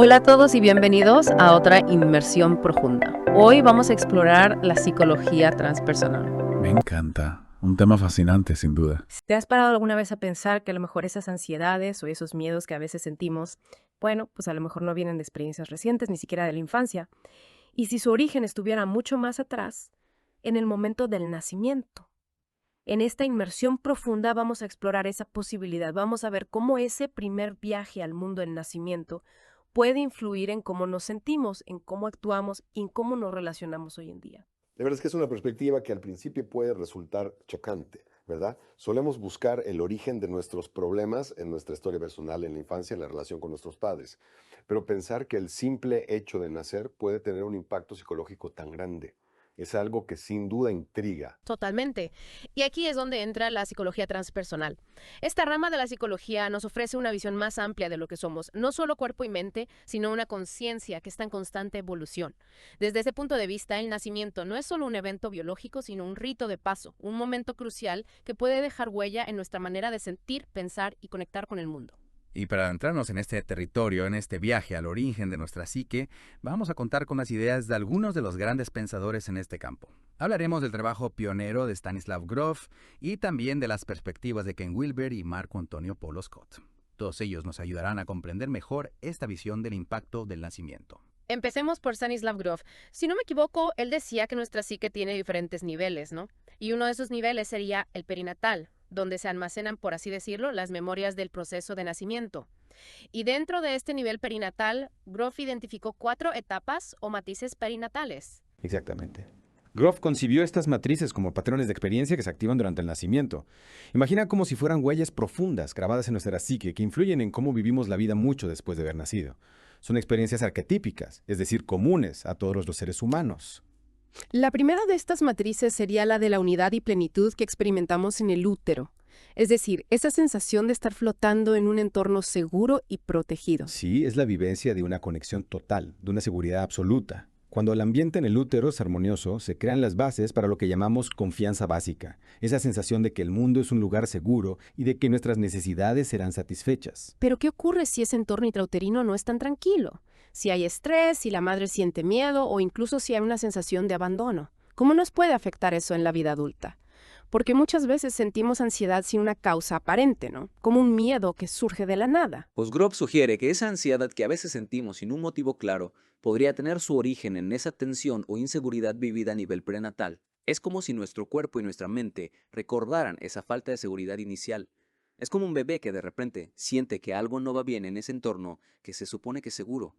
Hola a todos y bienvenidos a otra inmersión profunda. Hoy vamos a explorar la psicología transpersonal. Me encanta. Un tema fascinante, sin duda. ¿Te has parado alguna vez a pensar que a lo mejor esas ansiedades o esos miedos que a veces sentimos, bueno, pues a lo mejor no vienen de experiencias recientes, ni siquiera de la infancia? Y si su origen estuviera mucho más atrás, en el momento del nacimiento. En esta inmersión profunda vamos a explorar esa posibilidad, vamos a ver cómo ese primer viaje al mundo del nacimiento puede influir en cómo nos sentimos, en cómo actuamos y en cómo nos relacionamos hoy en día. La verdad es que es una perspectiva que al principio puede resultar chocante, ¿verdad? Solemos buscar el origen de nuestros problemas en nuestra historia personal, en la infancia, en la relación con nuestros padres. Pero pensar que el simple hecho de nacer puede tener un impacto psicológico tan grande es algo que sin duda intriga. Totalmente. Y aquí es donde entra la psicología transpersonal. Esta rama de la psicología nos ofrece una visión más amplia de lo que somos, no solo cuerpo y mente, sino una conciencia que está en constante evolución. Desde ese punto de vista, el nacimiento no es solo un evento biológico, sino un rito de paso, un momento crucial que puede dejar huella en nuestra manera de sentir, pensar y conectar con el mundo. Y para adentrarnos en este territorio, en este viaje al origen de nuestra psique, vamos a contar con las ideas de algunos de los grandes pensadores en este campo. Hablaremos del trabajo pionero de Stanislav Grof y también de las perspectivas de Ken Wilber y Marco Antonio Polo Scott. Todos ellos nos ayudarán a comprender mejor esta visión del impacto del nacimiento. Empecemos por Stanislav Grof. Si no me equivoco, él decía que nuestra psique tiene diferentes niveles, ¿no? Y uno de esos niveles sería el perinatal, donde se almacenan, por así decirlo, las memorias del proceso de nacimiento. Y dentro de este nivel perinatal, Grof identificó 4 etapas o matices perinatales. Exactamente. Grof concibió estas matrices como patrones de experiencia que se activan durante el nacimiento. Imagina como si fueran huellas profundas grabadas en nuestra psique que influyen en cómo vivimos la vida mucho después de haber nacido. Son experiencias arquetípicas, es decir, comunes a todos los seres humanos. La primera de estas matrices sería la de la unidad y plenitud que experimentamos en el útero. Es decir, esa sensación de estar flotando en un entorno seguro y protegido. Sí, es la vivencia de una conexión total, de una seguridad absoluta. Cuando el ambiente en el útero es armonioso, se crean las bases para lo que llamamos confianza básica, esa sensación de que el mundo es un lugar seguro y de que nuestras necesidades serán satisfechas. Pero ¿qué ocurre si ese entorno intrauterino no es tan tranquilo? Si hay estrés, si la madre siente miedo o incluso si hay una sensación de abandono. ¿Cómo nos puede afectar eso en la vida adulta? Porque muchas veces sentimos ansiedad sin una causa aparente, ¿no? Como un miedo que surge de la nada. Pues Grob sugiere que esa ansiedad que a veces sentimos sin un motivo claro podría tener su origen en esa tensión o inseguridad vivida a nivel prenatal. Es como si nuestro cuerpo y nuestra mente recordaran esa falta de seguridad inicial. Es como un bebé que de repente siente que algo no va bien en ese entorno que se supone que es seguro.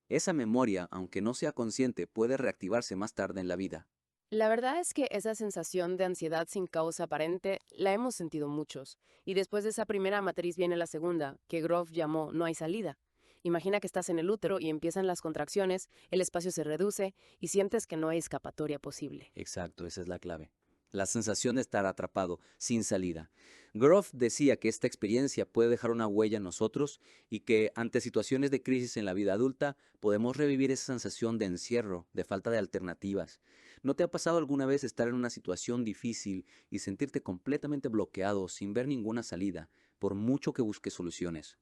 Esa memoria, aunque no sea consciente, puede reactivarse más tarde en la vida. La verdad es que esa sensación de ansiedad sin causa aparente la hemos sentido muchos. Y después de esa primera matriz viene la segunda, que Grof llamó no hay salida. Imagina que estás en el útero y empiezan las contracciones, el espacio se reduce y sientes que no hay escapatoria posible. Exacto, esa es la clave. La sensación de estar atrapado, sin salida. Grof decía que esta experiencia puede dejar una huella en nosotros y que ante situaciones de crisis en la vida adulta podemos revivir esa sensación de encierro, de falta de alternativas. ¿No te ha pasado alguna vez estar en una situación difícil y sentirte completamente bloqueado sin ver ninguna salida, por mucho que busques soluciones?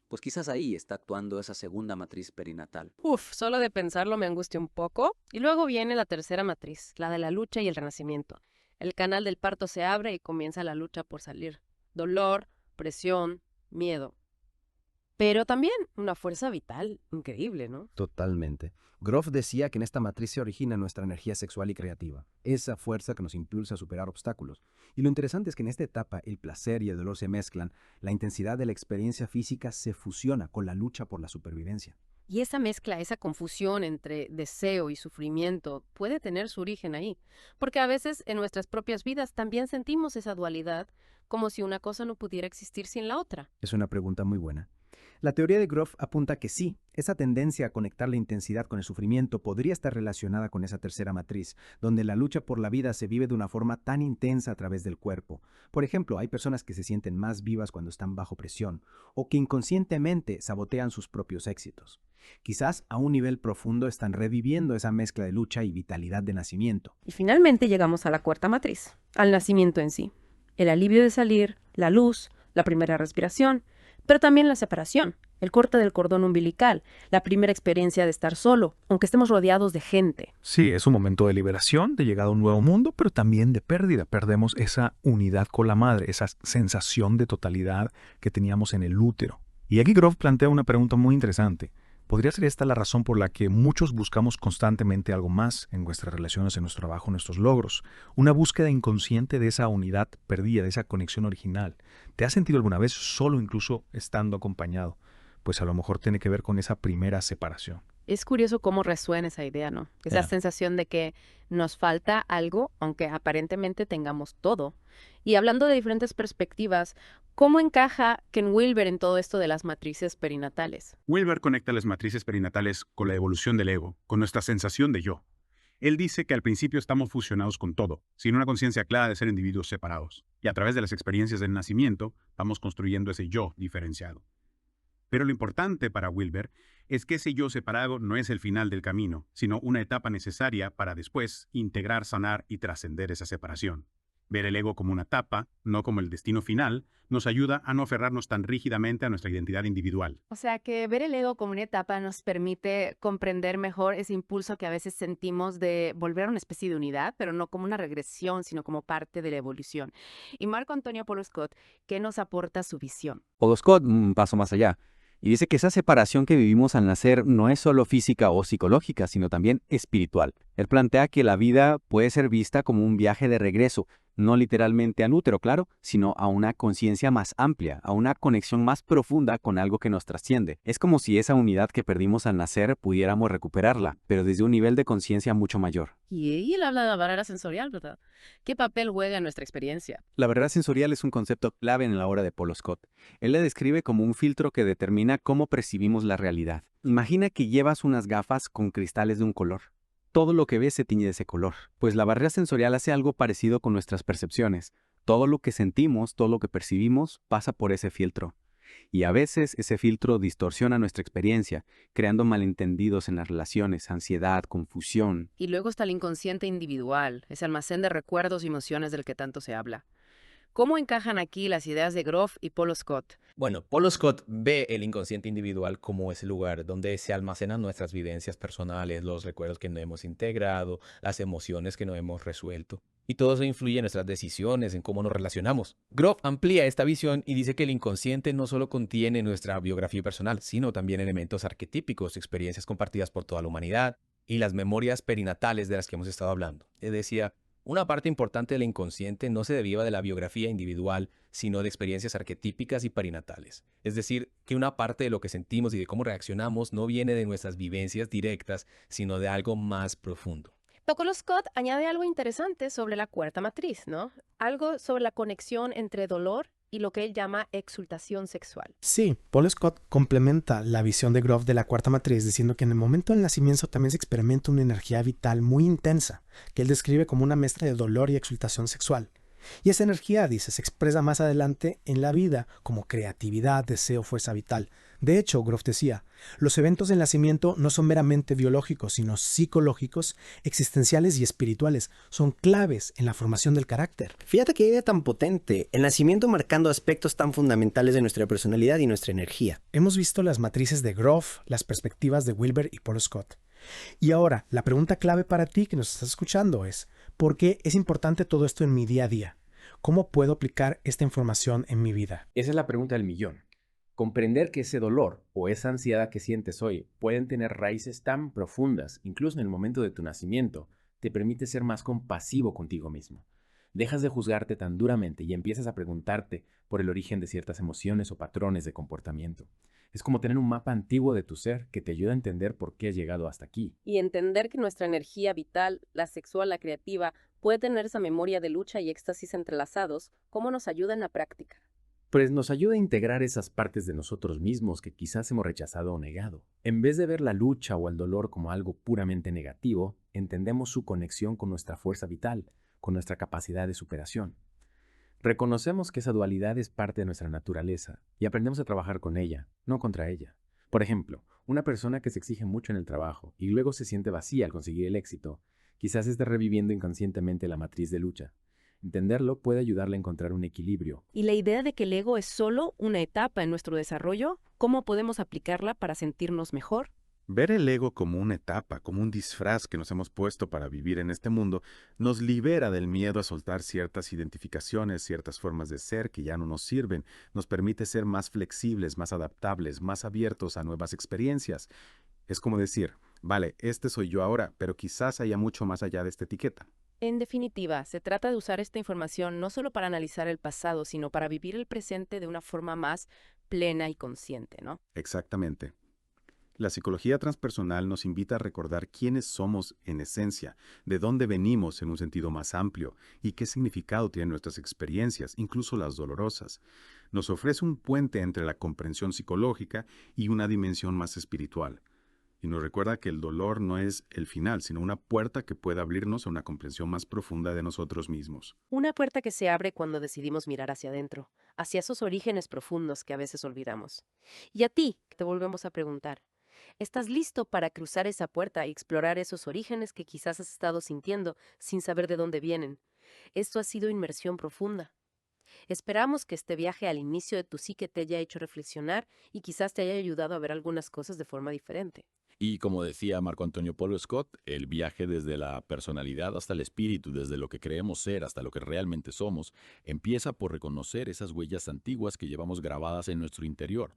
Pues quizás ahí está actuando esa segunda matriz perinatal. Solo de pensarlo me angustia un poco. Y luego viene la tercera matriz, la de la lucha y el renacimiento. El canal del parto se abre y comienza la lucha por salir. Dolor, presión, miedo. Pero también una fuerza vital increíble, ¿no? Totalmente. Grof decía que en esta matriz se origina nuestra energía sexual y creativa, esa fuerza que nos impulsa a superar obstáculos. Y lo interesante es que en esta etapa el placer y el dolor se mezclan, la intensidad de la experiencia física se fusiona con la lucha por la supervivencia. Y esa mezcla, esa confusión entre deseo y sufrimiento puede tener su origen ahí, porque a veces en nuestras propias vidas también sentimos esa dualidad, como si una cosa no pudiera existir sin la otra. Es una pregunta muy buena. La teoría de Grof apunta que sí, esa tendencia a conectar la intensidad con el sufrimiento podría estar relacionada con esa tercera matriz, donde la lucha por la vida se vive de una forma tan intensa a través del cuerpo. Por ejemplo, hay personas que se sienten más vivas cuando están bajo presión, o que inconscientemente sabotean sus propios éxitos. Quizás a un nivel profundo están reviviendo esa mezcla de lucha y vitalidad de nacimiento. Y finalmente llegamos a la cuarta matriz, al nacimiento en sí. El alivio de salir, la luz, la primera respiración, pero también la separación, el corte del cordón umbilical, la primera experiencia de estar solo, aunque estemos rodeados de gente. Sí, es un momento de liberación, de llegada a un nuevo mundo, pero también de pérdida. Perdemos esa unidad con la madre, esa sensación de totalidad que teníamos en el útero. Y aquí Grof plantea una pregunta muy interesante. ¿Podría ser esta la razón por la que muchos buscamos constantemente algo más en nuestras relaciones, en nuestro trabajo, en nuestros logros? Una búsqueda inconsciente de esa unidad perdida, de esa conexión original. ¿Te has sentido alguna vez solo, incluso estando acompañado? Pues a lo mejor tiene que ver con esa primera separación. Es curioso cómo resuena esa idea, ¿no? Esa sensación de que nos falta algo, aunque aparentemente tengamos todo. Y hablando de diferentes perspectivas, ¿cómo encaja Ken Wilber en todo esto de las matrices perinatales? Wilber conecta las matrices perinatales con la evolución del ego, con nuestra sensación de yo. Él dice que al principio estamos fusionados con todo, sin una conciencia clara de ser individuos separados. Y a través de las experiencias del nacimiento, vamos construyendo ese yo diferenciado. Pero lo importante para Wilber es que ese yo separado no es el final del camino, sino una etapa necesaria para después integrar, sanar y trascender esa separación. Ver el ego como una etapa, no como el destino final, nos ayuda a no aferrarnos tan rígidamente a nuestra identidad individual. O sea que ver el ego como una etapa nos permite comprender mejor ese impulso que a veces sentimos de volver a una especie de unidad, pero no como una regresión, sino como parte de la evolución. Y Marco Antonio Polo Scott, ¿qué nos aporta su visión? Paul Scott, un paso más allá, y dice que esa separación que vivimos al nacer no es solo física o psicológica, sino también espiritual. Él plantea que la vida puede ser vista como un viaje de regreso, no literalmente al útero, claro, sino a una conciencia más amplia, a una conexión más profunda con algo que nos trasciende. Es como si esa unidad que perdimos al nacer pudiéramos recuperarla, pero desde un nivel de conciencia mucho mayor. Y él habla de la barrera sensorial, ¿verdad? ¿Qué papel juega en nuestra experiencia? La barrera sensorial es un concepto clave en la obra de Paul Scott. Él la describe como un filtro que determina cómo percibimos la realidad. Imagina que llevas unas gafas con cristales de un color. Todo lo que ves se tiñe de ese color. Pues la barrera sensorial hace algo parecido con nuestras percepciones. Todo lo que sentimos, todo lo que percibimos, pasa por ese filtro. Y a veces ese filtro distorsiona nuestra experiencia, creando malentendidos en las relaciones, ansiedad, confusión. Y luego está el inconsciente individual, ese almacén de recuerdos y emociones del que tanto se habla. ¿Cómo encajan aquí las ideas de Grof y Paul Scott? Bueno, Paul Scott ve el inconsciente individual como ese lugar donde se almacenan nuestras vivencias personales, los recuerdos que no hemos integrado, las emociones que no hemos resuelto. Y todo eso influye en nuestras decisiones, en cómo nos relacionamos. Grof amplía esta visión y dice que el inconsciente no solo contiene nuestra biografía personal, sino también elementos arquetípicos, experiencias compartidas por toda la humanidad y las memorias perinatales de las que hemos estado hablando. Él decía, una parte importante del inconsciente no se deriva de la biografía individual, sino de experiencias arquetípicas y perinatales. Es decir, que una parte de lo que sentimos y de cómo reaccionamos no viene de nuestras vivencias directas, sino de algo más profundo. Paul Scott añade algo interesante sobre la cuarta matriz, ¿no? Algo sobre la conexión entre dolor y lo que él llama exultación sexual. Sí, Paul Scott complementa la visión de Grof de la cuarta matriz diciendo que en el momento del nacimiento también se experimenta una energía vital muy intensa, que él describe como una mezcla de dolor y exultación sexual. Y esa energía, dice, se expresa más adelante en la vida como creatividad, deseo, fuerza vital. De hecho, Grof decía, los eventos del nacimiento no son meramente biológicos, sino psicológicos, existenciales y espirituales. Son claves en la formación del carácter. Fíjate qué idea tan potente, el nacimiento marcando aspectos tan fundamentales de nuestra personalidad y nuestra energía. Hemos visto las matrices de Grof, las perspectivas de Wilber y Paul Scott. Y ahora, la pregunta clave para ti que nos estás escuchando es, ¿por qué es importante todo esto en mi día a día? ¿Cómo puedo aplicar esta información en mi vida? Esa es la pregunta del millón. Comprender que ese dolor o esa ansiedad que sientes hoy pueden tener raíces tan profundas, incluso en el momento de tu nacimiento, te permite ser más compasivo contigo mismo. Dejas de juzgarte tan duramente y empiezas a preguntarte por el origen de ciertas emociones o patrones de comportamiento. Es como tener un mapa antiguo de tu ser que te ayuda a entender por qué has llegado hasta aquí. Y entender que nuestra energía vital, la sexual, la creativa, puede tener esa memoria de lucha y éxtasis entrelazados, ¿cómo nos ayuda en la práctica? Pues nos ayuda a integrar esas partes de nosotros mismos que quizás hemos rechazado o negado. En vez de ver la lucha o el dolor como algo puramente negativo, entendemos su conexión con nuestra fuerza vital, con nuestra capacidad de superación. Reconocemos que esa dualidad es parte de nuestra naturaleza y aprendemos a trabajar con ella, no contra ella. Por ejemplo, una persona que se exige mucho en el trabajo y luego se siente vacía al conseguir el éxito, quizás esté reviviendo inconscientemente la matriz de lucha. Entenderlo puede ayudarle a encontrar un equilibrio. ¿Y la idea de que el ego es solo una etapa en nuestro desarrollo? ¿Cómo podemos aplicarla para sentirnos mejor? Ver el ego como una etapa, como un disfraz que nos hemos puesto para vivir en este mundo, nos libera del miedo a soltar ciertas identificaciones, ciertas formas de ser que ya no nos sirven, nos permite ser más flexibles, más adaptables, más abiertos a nuevas experiencias. Es como decir, vale, este soy yo ahora, pero quizás haya mucho más allá de esta etiqueta. En definitiva, se trata de usar esta información no solo para analizar el pasado, sino para vivir el presente de una forma más plena y consciente, ¿no? Exactamente. La psicología transpersonal nos invita a recordar quiénes somos en esencia, de dónde venimos en un sentido más amplio y qué significado tienen nuestras experiencias, incluso las dolorosas. Nos ofrece un puente entre la comprensión psicológica y una dimensión más espiritual. Y nos recuerda que el dolor no es el final, sino una puerta que puede abrirnos a una comprensión más profunda de nosotros mismos. Una puerta que se abre cuando decidimos mirar hacia adentro, hacia esos orígenes profundos que a veces olvidamos. Y a ti, te volvemos a preguntar, ¿estás listo para cruzar esa puerta y explorar esos orígenes que quizás has estado sintiendo sin saber de dónde vienen? Esto ha sido Inmersión Profunda. Esperamos que este viaje al inicio de tu psique te haya hecho reflexionar y quizás te haya ayudado a ver algunas cosas de forma diferente. Y como decía Marco Antonio Polo Scott, el viaje desde la personalidad hasta el espíritu, desde lo que creemos ser hasta lo que realmente somos, empieza por reconocer esas huellas antiguas que llevamos grabadas en nuestro interior.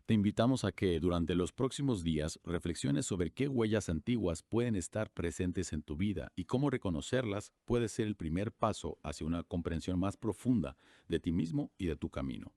Te invitamos a que durante los próximos días reflexiones sobre qué huellas antiguas pueden estar presentes en tu vida y cómo reconocerlas puede ser el primer paso hacia una comprensión más profunda de ti mismo y de tu camino.